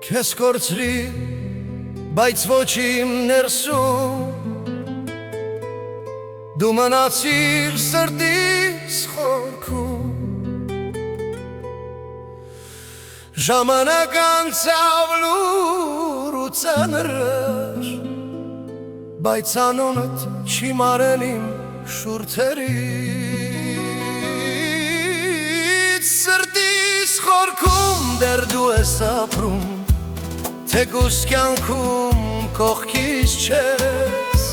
Քեզ կորցրի, բայց ոչ իմ ներսում Դու մնացիր սրտիս խորքում Ժամանակ անցավ լուր ու ծանրեր Բայց անունդ չի մարել իմ շուրթերից Սրտիս խորքում դեռ դու ես ապրում Թեկուզ կյանքում կողքից չես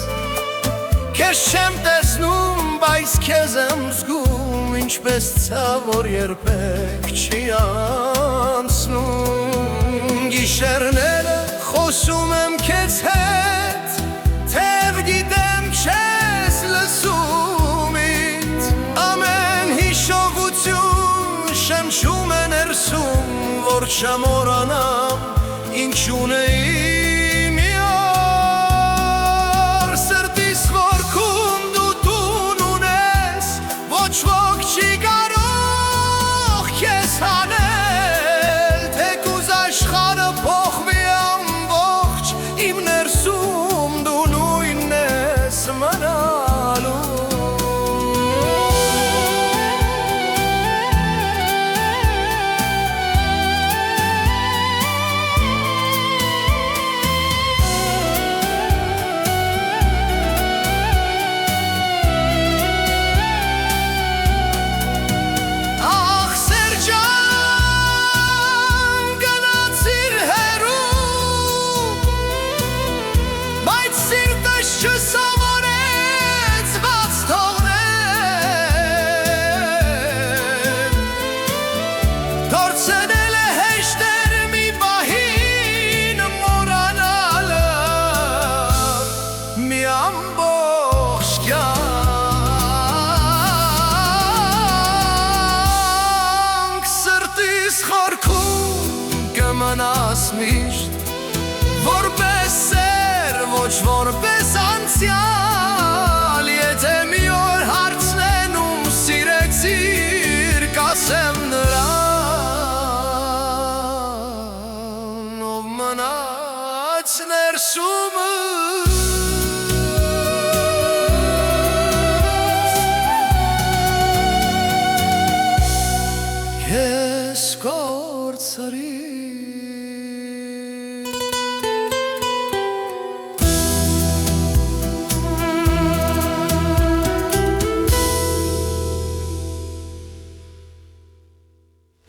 Քեզ չեմ տեսնում, բայց քեզ եմ զգում Ինչպես ցավ, որ երբեք չի անցնում Գիշերները խոսում եմ քեզ հետ Թեև գիտեմ չես լսում ինձ Ամեն հիշողություն շնչում է ներսում Որ չմոռանամ ինչ ունեի մի օր Սրտիս խորքում դու տուն ունես Ոչ ոք չի կարող քեզ հանել Թեկուզ աշխարհը փոխվի ամբողջ Իմ ներսում դու նույնն ես մնալու Չսովորեց բաց թողնել Դարձնել է հեշտեր մի պահին մոռանալը Մի ամբողջ կյանք Սրտիս խորքում կմնաս միշտ Որպես սեր, ոչ որպես անցյալ Եթե մի օր հարցնենում սիրեցիր Կասեմ նրան Ով մնաց ներսումս Քեզ կորցրի